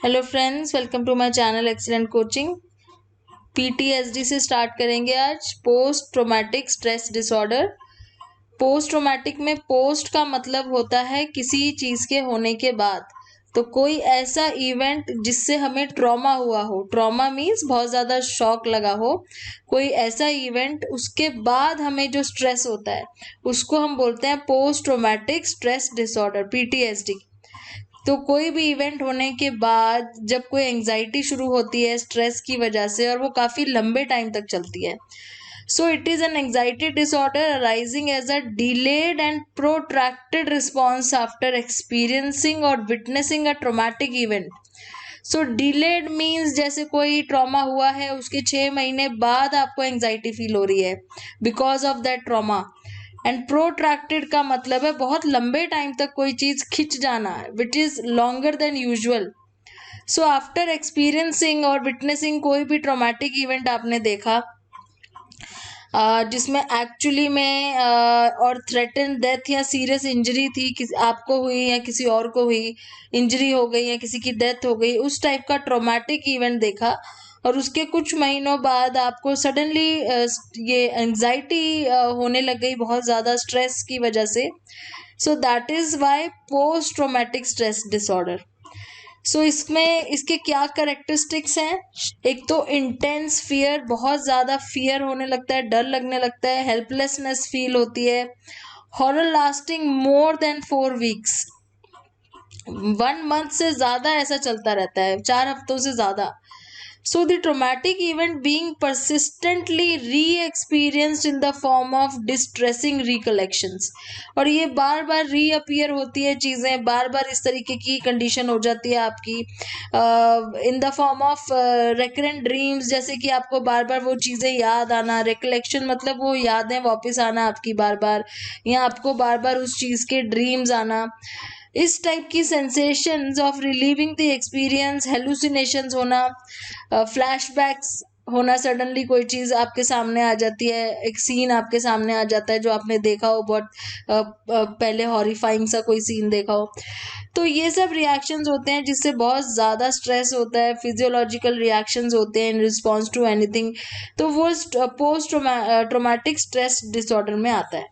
Hello friends, welcome to my channel excellent coaching. PTSD से start करेंगे आज। Post traumatic stress disorder. Post traumatic में post का मतलब होता है किसी चीज़ के होने के बाद। तो कोई ऐसा इवेंट जिससे हमें ट्रॉमा हुआ हो, ट्रॉमा मीन्स बहुत ज़्यादा शॉक लगा हो, कोई ऐसा इवेंट उसके बाद हमें जो स्ट्रेस होता है उसको हम बोलते हैं post traumatic stress disorder, PTSD. तो कोई भी इवेंट होने के बाद जब कोई एंजाइटी शुरू होती है स्ट्रेस की वजह से, और वो काफ़ी लंबे टाइम तक चलती है, so it is an anxiety disorder arising as a delayed and protracted response after experiencing और witnessing a traumatic event. So delayed means जैसे कोई ट्रॉमा हुआ है, उसके 6 महीने बाद आपको एंजाइटी फील हो रही है because of that trauma. And protracted का मतलब है बहुत लंबे टाइम तक कोई चीज़ खिंच जाना, which is longer than usual. So after experiencing और विटनेसिंग कोई भी ट्रॉमेटिक इवेंट आपने देखा जिसमें एक्चुअली में और थ्रेटन डेथ या सीरियस इंजरी थी, किसी आपको हुई या किसी और को हुई, इंजरी हो गई या किसी की डेथ हो गई, उस टाइप का ट्रॉमेटिक इवेंट देखा, और उसके कुछ महीनों बाद आपको सडनली ये एंजाइटी होने लग गई बहुत ज़्यादा स्ट्रेस की वजह से। So that is why post traumatic stress disorder. So इसमें इसके क्या करेक्टरिस्टिक्स हैं? एक तो इंटेंस फियर, बहुत ज़्यादा फियर होने लगता है, डर लगने लगता है, हेल्पलेसनेस फील होती है, horror lasting more than 4 weeks, 1 month से ज़्यादा ऐसा चलता रहता है, 4 हफ्तों से ज़्यादा। So the traumatic event being persistently re-experienced in the form of distressing recollections। और ये बार बार रीअपियर होती है चीज़ें, बार बार इस तरीके की कंडीशन हो जाती है आपकी in the form of recurrent dreams, जैसे कि आपको बार बार वो चीज़ें याद आना। रिकलेक्शन मतलब वो यादें वापस आना आपकी बार बार, या आपको बार बार उस चीज़ के ड्रीम्स आना। इस टाइप की sensations of relieving the experience, hallucinations होना, फ्लैशबैक्स होना, सडनली कोई चीज़ आपके सामने आ जाती है, एक सीन आपके सामने आ जाता है जो आपने देखा हो बहुत पहले, हॉरिफाइंग सा कोई सीन देखा हो। तो ये सब रिएक्शंस होते हैं जिससे बहुत ज़्यादा स्ट्रेस होता है, फिजियोलॉजिकल रिएक्शंस होते हैं इन रिस्पॉन्स टू एनीथिंग। तो वो पोस्ट ट्रोमैटिक स्ट्रेस डिसऑर्डर में आता है।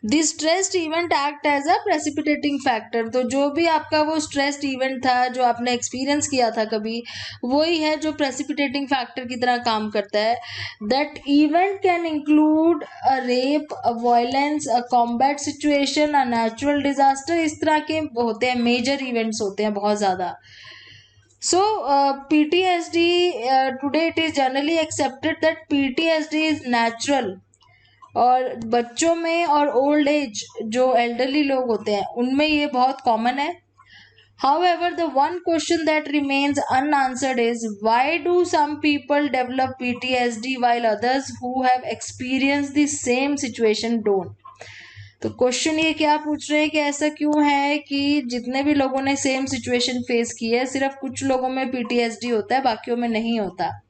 This stressed event act as a precipitating factor. तो जो भी आपका वो स्ट्रेस्ड इवेंट था जो आपने एक्सपीरियंस किया था कभी, वही है जो प्रेसिपिटेटिंग फैक्टर की तरह काम करता है। That event can include a rape, a violence, a combat situation, a natural disaster. इस तरह के होते हैं, मेजर इवेंट्स होते हैं बहुत ज़्यादा। So, PTSD, today it is generally accepted that PTSD is natural, और बच्चों में और ओल्ड एज जो एल्डरली लोग होते हैं उनमें ये बहुत कॉमन है। However, the one question that remains unanswered is why do some people develop PTSD while others who have experienced the same situation don't? तो क्वेश्चन ये क्या पूछ रहे हैं कि ऐसा क्यों है कि जितने भी लोगों ने सेम सिचुएशन फेस की है, सिर्फ कुछ लोगों में पीटीएसडी होता है, बाकियों में नहीं होता।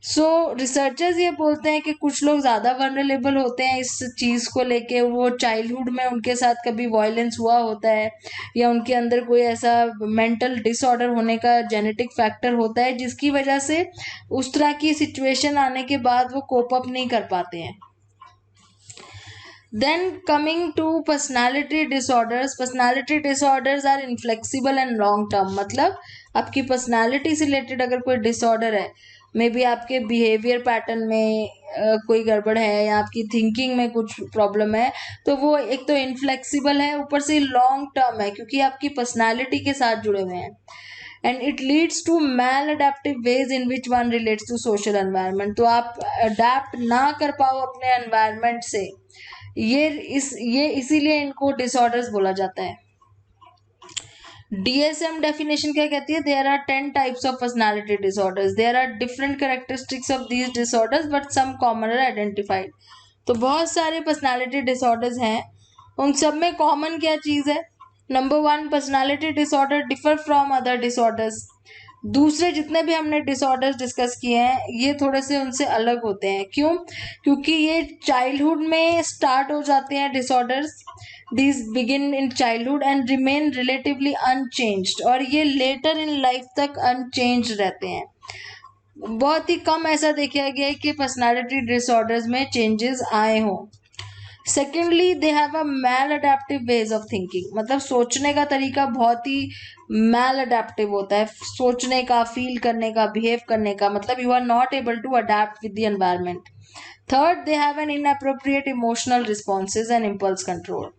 सो रिसर्चर्स ये बोलते हैं कि कुछ लोग ज़्यादा वनरेबल होते हैं इस चीज़ को लेके, वो चाइल्डहुड में उनके साथ कभी वायलेंस हुआ होता है, या उनके अंदर कोई ऐसा मेंटल डिसऑर्डर होने का जेनेटिक फैक्टर होता है जिसकी वजह से उस तरह की सिचुएशन आने के बाद वो कोप अप नहीं कर पाते हैं। Then coming to personality disorders, personality disorders are inflexible and long term। मतलब आपकी पर्सनालिटी से रिलेटेड अगर कोई डिसऑर्डर है, मे बी आपके बिहेवियर पैटर्न में कोई गड़बड़ है, या आपकी थिंकिंग में कुछ प्रॉब्लम है, तो वो एक तो इनफ्लेक्सिबल है, ऊपर से लॉन्ग टर्म है क्योंकि आपकी पर्सनालिटी के साथ जुड़े हुए हैं। And it leads to maladaptive ways in which one relates to social environment. तो आप अडेप्ट ना कर पाओ अपने एनवायरनमेंट से, ये इसीलिए इनको डिसऑर्डर्स बोला जाता है। DSM डेफिनेशन क्या कहती है? There are 10 types of personality disorders, there are different characteristics of these disorders but some common are identified. तो बहुत सारे पर्सनालिटी डिसऑर्डर्स हैं, उन सब में कॉमन क्या चीज़ है? Number 1, personality disorder differ from other disorders. दूसरे जितने भी हमने डिसऑर्डर्स डिस्कस किए हैं ये थोड़े से उनसे अलग होते हैं। क्यों? क्योंकि ये चाइल्डहुड में स्टार्ट हो जाते हैं disorders, these begin in childhood and remain relatively unchanged, और ये लेटर इन लाइफ तक अनचेंज रहते हैं। बहुत ही कम ऐसा देखा गया है कि पर्सनालिटी डिसऑर्डर्स में चेंजेस आए हों। Secondly, they have a maladaptive ways of thinking, मतलब सोचने का तरीका बहुत ही मैल अडेप्टिव होता है, सोचने का, फील करने का, बिहेव करने का, मतलब you are not able to adapt with the environment. Third, they have an inappropriate emotional responses and impulse control,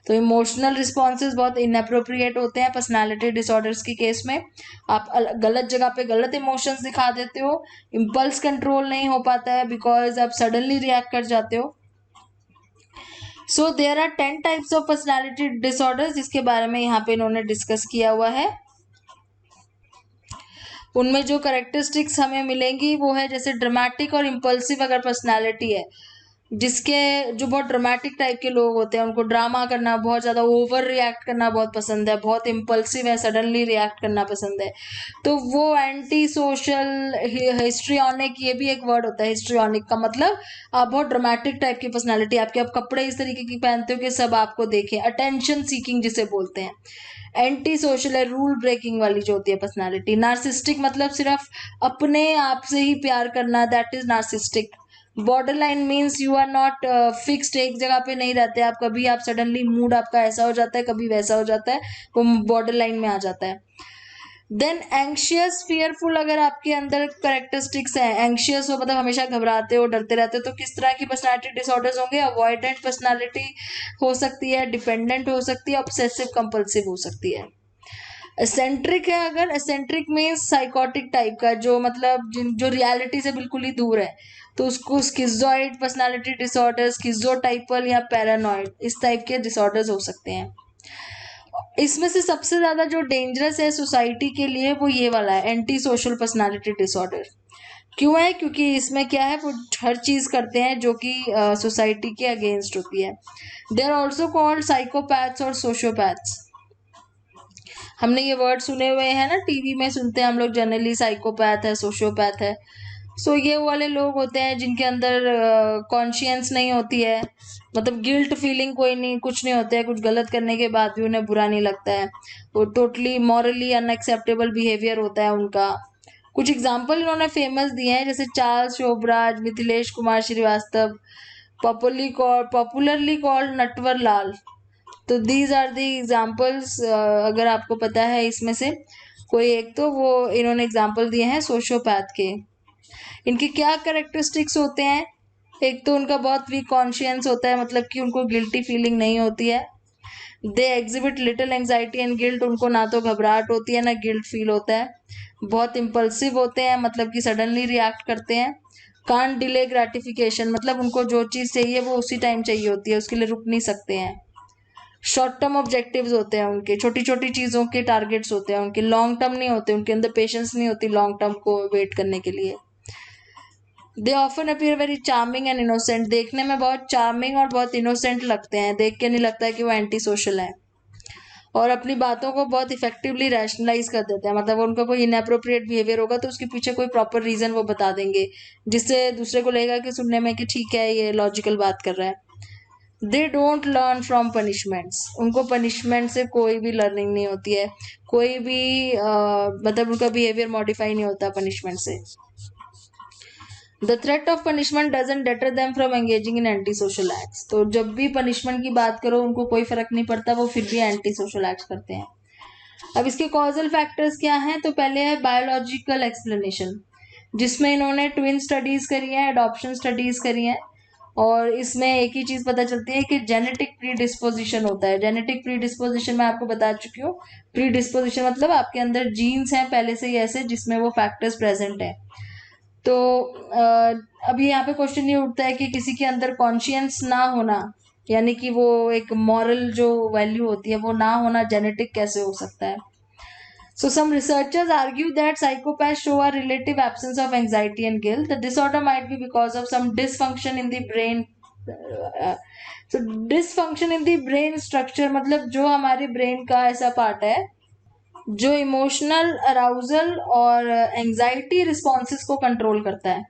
तो इमोशनल रिस्पॉन्सेज बहुत इनअप्रोप्रिएट होते हैं पर्सनालिटी डिसऑर्डर्स के केस में। आप गलत जगह पे गलत इमोशंस दिखा देते हो, इम्पल्स कंट्रोल नहीं हो पाता है बिकॉज आप सडनली रिएक्ट कर जाते हो। So there are 10 types of personality disorder जिसके बारे में यहाँ पे इन्होंने डिस्कस किया हुआ है। उनमें जो करेक्टरिस्टिक्स हमें मिलेंगी वो है जैसे ड्रामेटिक और इम्पल्सिव अगर पर्सनालिटी है, जिसके जो बहुत ड्रामेटिक टाइप के लोग होते हैं उनको ड्रामा करना, बहुत ज़्यादा ओवर रिएक्ट करना बहुत पसंद है, बहुत इम्पल्सिव है, सडनली रिएक्ट करना पसंद है, तो वो एंटी सोशल, हिस्ट्रियोनिक, ये भी एक वर्ड होता है हिस्ट्रियोनिक का मतलब आप बहुत ड्रामेटिक टाइप की पर्सनालिटी आपके, आप कपड़े इस तरीके की पहनते हो कि सब आपको देखें, अटेंशन सीकिंग जिसे बोलते हैं। एंटी सोशल है, रूल ब्रेकिंग वाली जो होती है पर्सनालिटी। नार्सिस्टिक मतलब सिर्फ अपने आप से ही प्यार करना, that is narcissistic. Borderline means you are not fixed, एक जगह पे नहीं रहते आप, कभी आप सडनली मूड आपका ऐसा हो जाता है, कभी वैसा हो जाता है, वो बॉर्डर लाइन में आ जाता है। देन एंग्शियस फियरफुल, अगर आपके अंदर करेक्टरिस्टिक्स है, एंग्शियस हो मतलब हमेशा घबराते हो, डरते रहते हो, तो किस तरह की पर्सनालिटी डिसऑर्डर्स होंगे? अवॉइडेंट पर्सनालिटी हो सकती है, डिपेंडेंट हो सकती है, ऑब्सेसिव कंपल्सिव हो सकती है। एसेंट्रिक है, अगर एसेंट्रिक मीन्स साइकोटिक टाइप का, जो मतलब जो रियलिटी से बिल्कुल ही दूर है, तो उसको स्किज़ोइड पर्सनालिटी डिसऑर्डर, स्किज़ोटाइपल या पैरानॉइड, इस टाइप के डिसऑर्डर्स हो सकते हैं। इसमें से सबसे ज्यादा जो डेंजरस है सोसाइटी के लिए वो ये वाला है, एंटी सोशल पर्सनालिटी डिसऑर्डर। क्यों है? क्योंकि इसमें क्या है, वो हर चीज करते हैं जो कि सोसाइटी के अगेंस्ट होती है। They are also called psychopaths और सोशियोपैथ्स। हमने ये वर्ड सुने हुए हैं ना, टीवी में सुनते हैं हम लोग जनरली, साइकोपैथ है, सोशियोपैथ है। सो ये वाले लोग होते हैं जिनके अंदर कॉन्शियंस नहीं होती है, मतलब गिल्ट फीलिंग कोई नहीं, कुछ नहीं होता है, कुछ गलत करने के बाद भी उन्हें बुरा नहीं लगता है, वो टोटली मॉरली अनएक्सेप्टेबल बिहेवियर होता है उनका। कुछ एग्जाम्पल इन्होंने फेमस दिए हैं, जैसे Charles Sobhraj, Mithilesh Kumar Srivastava, popularly called Natwar Lal. तो दीज आर दी एग्जाम्पल्स, अगर आपको पता है इसमें से कोई एक, तो वो इन्होंने एग्जाम्पल दिए हैं सोशियोपैथ के। इनके क्या करेक्टरिस्टिक्स होते हैं? एक तो उनका बहुत वीक कॉन्शियंस होता है, मतलब कि उनको गिल्टी फीलिंग नहीं होती है। They exhibit little anxiety and guilt, उनको ना तो घबराहट होती है ना गिल्ट फील होता है। बहुत इम्पल्सिव होते हैं, मतलब कि सडनली रिएक्ट करते हैं। कांट डिले ग्रेटिफिकेशन, मतलब उनको जो चीज़ चाहिए वो उसी टाइम चाहिए होती है, उसके लिए रुक नहीं सकते हैं। शॉर्ट टर्म ऑब्जेक्टिव्स होते हैं उनके, छोटी छोटी चीज़ों के टारगेट्स होते हैं उनके, लॉन्ग टर्म नहीं होते, उनके अंदर पेशेंस नहीं होती लॉन्ग टर्म को वेट करने के लिए। They often appear very charming and innocent, देखने में बहुत चार्मिंग और बहुत इनोसेंट लगते हैं, देख के नहीं लगता है कि वो एंटी सोशल है, और अपनी बातों को बहुत इफेक्टिवली रैशनलाइज कर देते हैं, मतलब उनका कोई इनअप्रोप्रिएट बिहेवियर होगा तो उसके पीछे कोई प्रॉपर रीजन वो बता देंगे, जिससे दूसरे को लगेगा कि सुनने में कि ठीक है ये लॉजिकल बात कर रहा है। दे डोंट लर्न फ्रॉम पनिशमेंट्स, उनको पनिशमेंट से कोई भी लर्निंग नहीं होती है, कोई भी मतलब उनका बिहेवियर मॉडिफाई नहीं होता पनिशमेंट से। The threat of punishment doesn't debtor them from engaging in anti social acts, तो जब भी पनिशमेंट की बात करो उनको कोई फर्क नहीं पड़ता, वो फिर भी एंटी सोशल एक्ट्स करते हैं। अब इसके कॉजल फैक्टर्स क्या हैं? तो पहले है बायोलॉजिकल एक्सप्लेनेशन, जिसमें इन्होंने ट्विन स्टडीज करी है, एडॉप्शन स्टडीज करी है, और इसमें एक ही चीज पता चलती है कि जेनेटिक प्री डिस्पोजिशन होता है। जेनेटिक प्री डिस्पोजिशन मैं आपको बता चुकी हूँ, प्री डिस्पोजिशन मतलब आपके अंदर जीन्स हैं पहले से ही ऐसे जिसमें वो फैक्टर्स प्रेजेंट है। तो अभी यहाँ पे क्वेश्चन ये उठता है कि किसी के अंदर कॉन्शियंस ना होना, यानी कि वो एक मॉरल जो वैल्यू होती है वो ना होना, जेनेटिक कैसे हो सकता है? So some researchers argue that psychopaths show a relative absence of anxiety and guilt. The disorder might be because of some dysfunction in the brain. So dysfunction in the brain structure मतलब जो हमारे brain का ऐसा part है जो emotional arousal और anxiety responses को control करता है,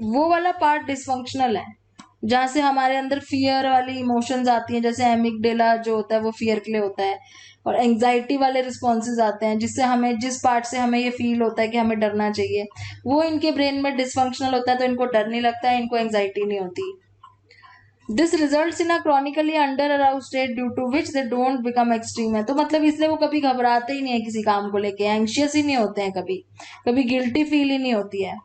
वो वाला पार्ट डिसफंक्शनल है, जहाँ से हमारे अंदर फियर वाली इमोशंस आती हैं, जैसे एमिगडेला जो होता है वो फियर के लिए होता है, और एंजाइटी वाले रिस्पॉन्सेज आते हैं जिससे हमें, जिस पार्ट से हमें ये फील होता है कि हमें डरना चाहिए, वो इनके ब्रेन में डिसफंक्शनल होता है, तो इनको डर नहीं लगता है, इनको एंजाइटी नहीं होती। This results in a chronically under arouse state due to which they don't become extreme है। तो मतलब इसलिए वो कभी घबराते ही नहीं है किसी काम को लेके, एंशियस ही नहीं होते हैं, कभी कभी गिल्टी फील ही नहीं होती है,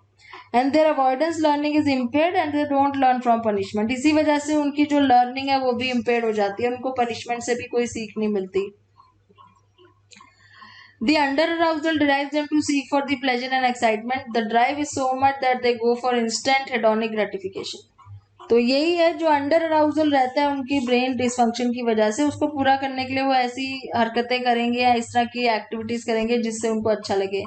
and their avoidance learning is impaired and they don't learn from punishment. इसी वजह से उनकी जो लर्निंग है वो भी इम्पेयर्ड हो जाती है, उनको पनिशमेंट से भी कोई सीख नहीं मिलती। The under-arousal drives them to seek for the pleasure and excitement. The drive is so much that they go for instant hedonic gratification. तो यही है, जो अंडर अराउजल रहता है उनकी ब्रेन डिसफंक्शन की वजह से, उसको पूरा करने के लिए वो ऐसी हरकतें करेंगे या इस तरह की एक्टिविटीज करेंगे जिससे उनको अच्छा लगे।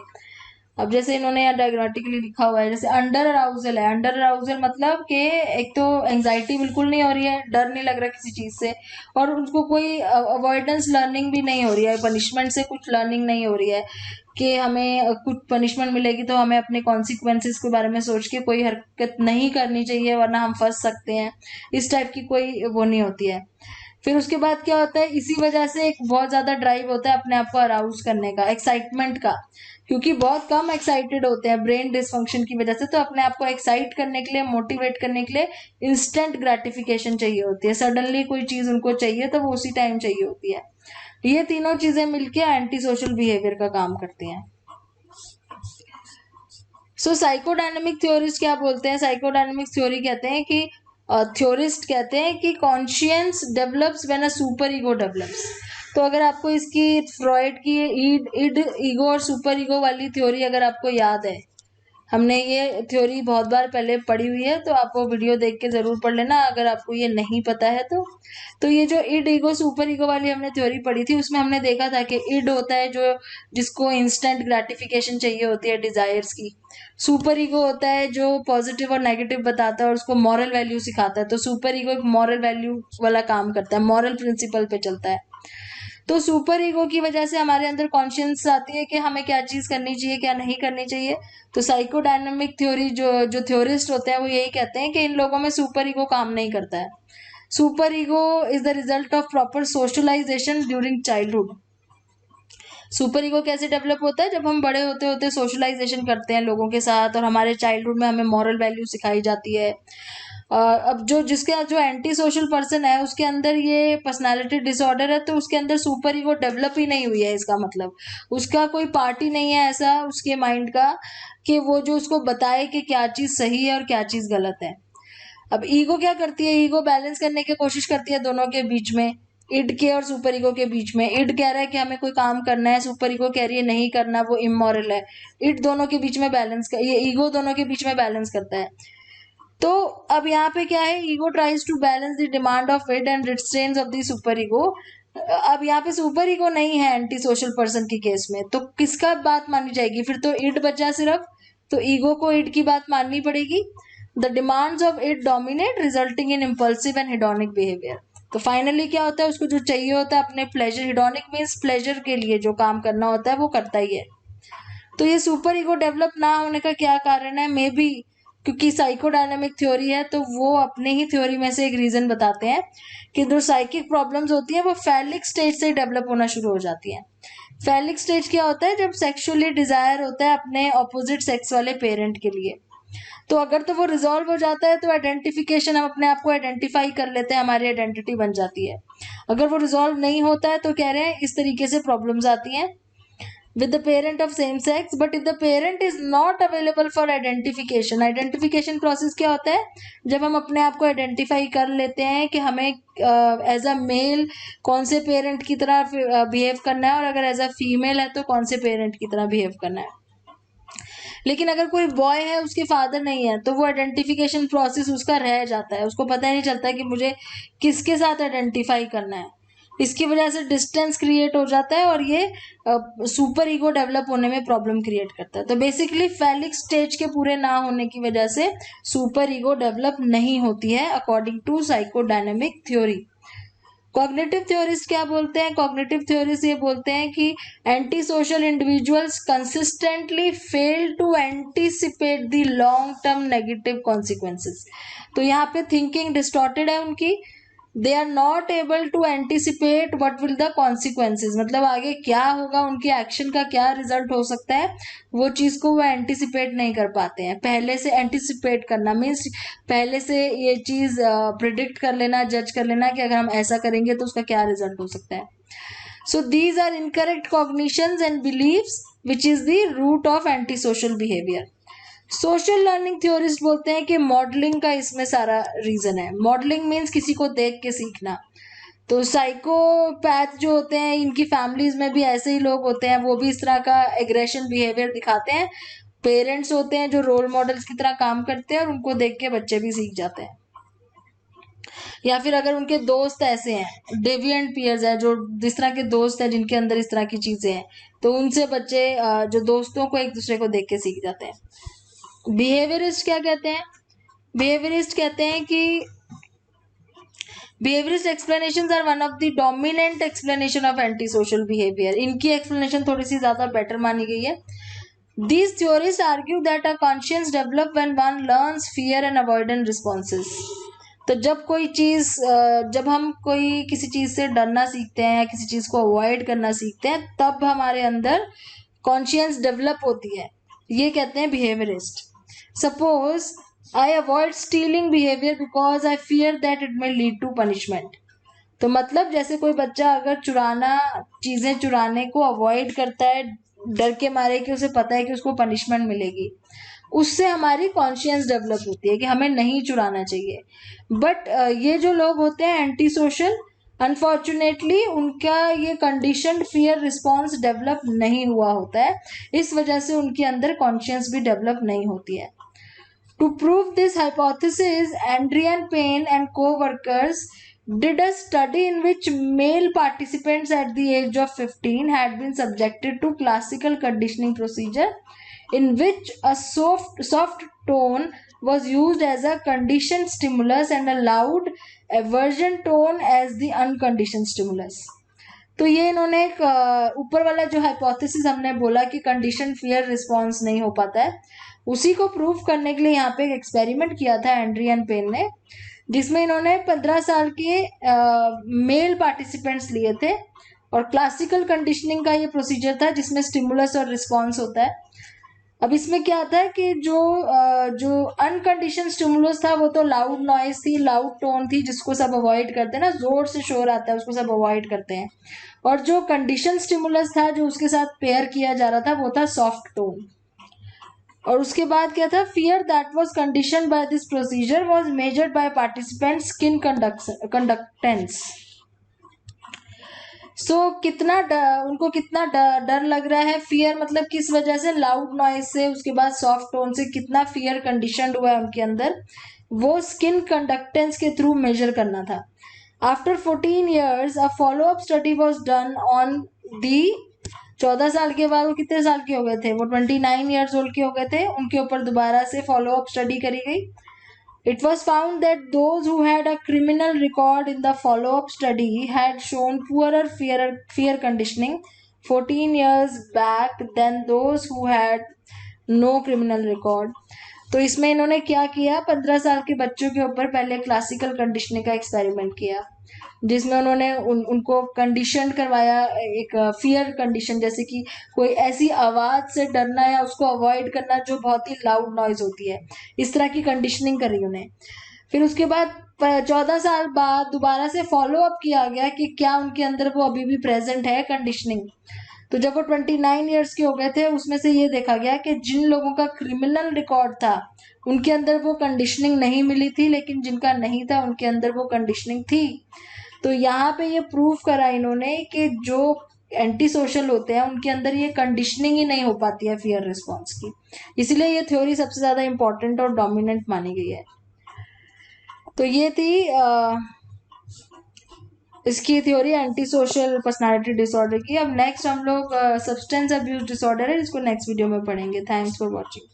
अब जैसे इन्होंने यहाँ डायग्रामेटिकली लिखा हुआ है, जैसे अंडर अराउजल है, अंडर अराउजल मतलब कि एक तो एंजाइटी बिल्कुल नहीं हो रही है, डर नहीं लग रहा किसी चीज से, और उनको कोई अवॉइडेंस लर्निंग भी नहीं हो रही है, पनिशमेंट से कुछ लर्निंग नहीं हो रही है कि हमें कुछ पनिशमेंट मिलेगी तो हमें अपने कॉन्सिक्वेंसेस के बारे में सोच के कोई हरकत नहीं करनी चाहिए वरना हम फंस सकते हैं, इस टाइप की कोई वो नहीं होती है। फिर उसके बाद क्या होता है, इसी वजह से एक बहुत ज्यादा ड्राइव होता है अपने आप को अराउज करने का, एक्साइटमेंट का, क्योंकि बहुत कम एक्साइटेड होते हैं ब्रेन डिसफंक्शन की वजह से, तो अपने आप को एक्साइट करने के लिए, मोटिवेट करने के लिए इंस्टेंट ग्रेटिफिकेशन चाहिए होती है, सडनली कोई चीज उनको चाहिए तो वो उसी टाइम चाहिए होती है। ये तीनों चीजें मिलके एंटी सोशल बिहेवियर का काम करती हैं। सो साइकोडायनेमिक थ्योरिस्ट क्या बोलते हैं, साइकोडायनेमिक थ्योरी कहते हैं कि थ्योरिस्ट कहते हैं कि conscience develops when a super ego develops. तो अगर आपको इसकी फ्रॉइड की इड ईगो और सुपर ईगो वाली थ्योरी अगर आपको याद है, हमने ये थ्योरी बहुत बार पहले पढ़ी हुई है, तो आप वो वीडियो देख के जरूर पढ़ लेना अगर आपको ये नहीं पता है तो ये जो इड ईगो सुपर ईगो वाली हमने थ्योरी पढ़ी थी, उसमें हमने देखा था कि इड होता है जो, जिसको इंस्टेंट ग्रेटिफिकेशन चाहिए होती है डिजायर्स की, सुपर ईगो होता है जो पॉजिटिव और नेगेटिव बताता है और उसको मॉरल वैल्यू सिखाता है, तो सुपर ईगो एक मॉरल वैल्यू वाला काम करता है, मॉरल प्रिंसिपल पे चलता है। तो सुपर ईगो की वजह से हमारे अंदर कॉन्शियंस आती है कि हमें क्या चीज करनी चाहिए, क्या नहीं करनी चाहिए। तो साइकोडायनामिक थ्योरी जो जो थ्योरिस्ट होते हैं वो यही कहते हैं कि इन लोगों में सुपर ईगो काम नहीं करता है। Superego is the result of proper socialization during childhood. Superego कैसे डेवलप होता है, जब हम बड़े होते होते सोशलाइजेशन करते हैं लोगों के साथ, और हमारे चाइल्डहुड में हमें मॉरल वैल्यू सिखाई जाती है। अब जो एंटी सोशल पर्सन है उसके अंदर ये पर्सनालिटी डिसऑर्डर है, तो उसके अंदर सुपर ईगो डेवलप ही नहीं हुई है, इसका मतलब उसका कोई पार्ट ही नहीं है ऐसा उसके माइंड का कि वो जो उसको बताए कि क्या चीज सही है और क्या चीज गलत है। अब ईगो क्या करती है, ईगो बैलेंस करने की कोशिश करती है दोनों के बीच में, इड के और सुपर ईगो के बीच में। इड कह रहा है कि हमें कोई काम करना है, सुपर ईगो कह रही है नहीं करना, वो इमोरल है। इड दोनों के बीच में बैलेंस कर, ये ईगो दोनों के बीच में बैलेंस करता है। तो अब यहाँ पे क्या है, ego tries to balance the demand of id and restraints of the super ego. अब यहाँ पे सुपर ईगो नहीं है एंटी सोशल पर्सन के केस में, तो किसका बात मानी जाएगी, फिर तो इड बचा सिर्फ, तो ईगो को इड की बात माननी पड़ेगी। The demands of id dominate resulting in impulsive and hedonic behaviour. तो फाइनली क्या होता है, उसको जो चाहिए होता है अपने प्लेजर, हिडोनिक मीन्स प्लेजर के लिए जो काम करना होता है वो करता ही है। तो ये सुपर ईगो डेवलप ना होने का क्या कारण है, मे बी क्योंकि साइकोडायनामिक थ्योरी है, तो वो अपने ही थ्योरी में से एक रीजन बताते हैं कि जो साइकिक प्रॉब्लम्स होती है वो फैलिक स्टेज से डेवलप होना शुरू हो जाती है। फैलिक स्टेज क्या होता है, जब सेक्सुअली डिजायर होता है अपने ऑपोजिट सेक्स वाले पेरेंट के लिए। तो अगर तो वो रिजॉल्व हो जाता है तो आइडेंटिफिकेशन, हम अपने आप को आइडेंटिफाई कर लेते हैं, हमारी आइडेंटिटी बन जाती है। अगर वो रिजॉल्व नहीं होता है तो कह रहे हैं इस तरीके से प्रॉब्लम्स आती हैं with the parent of same sex, but if the parent is not available for identification process क्या होता है, जब हम अपने आप को आइडेंटिफाई कर लेते हैं कि हमें एज अ मेल कौन से पेरेंट की तरह बिहेव करना है, और अगर एज अ फीमेल है तो कौन से पेरेंट की तरह बिहेव करना है। लेकिन अगर कोई बॉय है उसके फादर नहीं है, तो वो आइडेंटिफिकेशन प्रोसेस उसका रह जाता है, उसको पता ही नहीं चलता कि मुझे किसके साथ आइडेंटिफाई करना है। इसकी वजह से डिस्टेंस क्रिएट हो जाता है और ये सुपर ईगो डेवलप होने में प्रॉब्लम क्रिएट करता है। तो बेसिकली फैलिक स्टेज के पूरे ना होने की वजह से सुपर ईगो डेवलप नहीं होती है according to psychodynamic theory. Cognitive theorist क्या बोलते हैं? कॉग्निटिव थ्योरिस्ट ये बोलते हैं कि antisocial individuals consistently fail to anticipate the long term negative consequences. तो यहाँ पे थिंकिंग डिस्टॉर्टेड है उनकी। They are not able to anticipate what will the consequences, मतलब आगे क्या होगा, उनके एक्शन का क्या रिजल्ट हो सकता है, वो चीज को वो एंटीसिपेट नहीं कर पाते हैं। पहले से एंटीसिपेट करना मीन्स पहले से ये चीज प्रिडिक्ट कर लेना, जज कर लेना कि अगर हम ऐसा करेंगे तो उसका क्या रिजल्ट हो सकता है। So these are incorrect cognitions and believes which is the root of antisocial behaviour. Social learning theorist बोलते हैं कि मॉडलिंग का इसमें सारा रीजन है। मॉडलिंग मीन्स किसी को देख के सीखना। तो साइकोपैथ जो होते हैं, इनकी फैमिलीज में भी ऐसे ही लोग होते हैं, वो भी इस तरह का एग्रेशन बिहेवियर दिखाते हैं। पेरेंट्स होते हैं जो रोल मॉडल्स की तरह काम करते हैं और उनको देख के बच्चे भी सीख जाते हैं। या फिर अगर उनके दोस्त ऐसे हैं, डेविएंट पीयर्स है, जो जिस तरह के दोस्त हैं जिनके अंदर इस तरह की चीजें हैं, तो उनसे बच्चे जो दोस्तों को एक दूसरे को देख के सीख जाते हैं। बिहेवियरिस्ट क्या कहते हैं? बिहेवियरिस्ट कहते हैं कि behaviourist explanations are one of the dominant explanation of antisocial behaviour. इनकी एक्सप्लेनेशन थोड़ी सी ज्यादा बेटर मानी गई है। These theorists argue that a conscience develops when one learns fear and avoidance responses. तो जब हम कोई किसी चीज से डरना सीखते हैं या किसी चीज को अवॉइड करना सीखते हैं, तब हमारे अंदर कॉन्शियस डेवलप होती है। ये कहते हैं behaviourist. Suppose I avoid stealing behaviour because I fear that it may lead to punishment. तो मतलब जैसे कोई बच्चा अगर चीजें चुराने को अवॉइड करता है डर के मारे कि उसे पता है कि उसको पनिशमेंट मिलेगी, उससे हमारी कॉन्शियस डेवलप होती है कि हमें नहीं चुराना चाहिए। बट ये जो लोग होते हैं एंटी सोशल, अनफॉर्चुनेटली उनका ये कंडीशनड फियर रिस्पॉन्स डेवलप नहीं हुआ होता है, इस वजह से उनके अंदर कॉन्शियस भी डेवलप नहीं होती है। To prove this hypothesis, Adrian Payne and co-workers did a study in which male participants at the age of 15 had been subjected to classical conditioning procedure in which a soft tone was used as a conditioned stimulus and a loud aversion tone as the unconditioned stimulus. तो ये इन्होंने एक ऊपर वाला जो hypothesis हमने बोला कि कंडीशन फियर रिस्पॉन्स नहीं हो पाता है, उसी को प्रूव करने के लिए यहाँ पे एक एक्सपेरिमेंट किया था एंड्रियन पेन ने, जिसमें इन्होंने 15 साल के मेल पार्टिसिपेंट्स लिए थे और क्लासिकल कंडीशनिंग का ये प्रोसीजर था जिसमें स्टिमुलस और रिस्पॉन्स होता है। अब इसमें क्या था कि जो अनकंडीशन स्टिमुलस था वो तो लाउड नॉइज थी, लाउड टोन थी, जिसको सब अवॉइड करते हैं ना, जोर से शोर आता है उसको सब अवॉइड करते हैं। और जो कंडीशन स्टिमुलस था जो उसके साथ पेयर किया जा रहा था वो था सॉफ्ट टोन। और उसके बाद क्या था, fear that was condition by this procedure was measured by participant skin conductance. So उनको कितना डर लग रहा है, फियर मतलब किस वजह से, लाउड नॉइज से, उसके बाद सॉफ्ट टोन से, कितना फियर कंडीशनड हुआ है उनके अंदर, वो स्किन कंडक्टेंस के थ्रू मेजर करना था। After 14 years a follow up study was done on the 14 साल के बाद वो कितने साल के हो गए थे, वो 29 years old के हो गए थे, उनके ऊपर दोबारा से फॉलो अप स्टडी करी गई। It was found that those who had a criminal record in the follow-up study had shown poorer fear conditioning 14 years back than those who had no criminal record. तो इसमें इन्होंने क्या किया, 15 साल के बच्चों के ऊपर पहले क्लासिकल कंडीशनिंग का एक्सपेरिमेंट किया, जिसमें उन्होंने उनको कंडीशन करवाया, एक फियर कंडीशन, जैसे कि कोई ऐसी आवाज से डरना या उसको अवॉइड करना जो बहुत ही लाउड नॉइज होती है, इस तरह की कंडीशनिंग करी उन्हें। फिर उसके बाद 14 साल बाद दोबारा से फॉलो अप किया गया कि क्या उनके अंदर वो अभी भी प्रेजेंट है कंडीशनिंग। तो जब वो 29 years के हो गए थे, उसमें से ये देखा गया कि जिन लोगों का क्रिमिनल रिकॉर्ड था उनके अंदर वो कंडीशनिंग नहीं मिली थी, लेकिन जिनका नहीं था उनके अंदर वो कंडीशनिंग थी। तो यहाँ पे ये प्रूव करा इन्होंने कि जो एंटी सोशल होते हैं उनके अंदर ये कंडीशनिंग ही नहीं हो पाती है फियर रिस्पॉन्स की, इसलिए ये थ्योरी सबसे ज्यादा इंपॉर्टेंट और डोमिनेंट मानी गई है। तो ये थी इसकी theory anti social personality disorder की। अब नेक्स्ट हम लोग सब्सटेंस अब्यूज डिसऑर्डर है, जिसको नेक्स्ट वीडियो में पढ़ेंगे। Thanks for watching.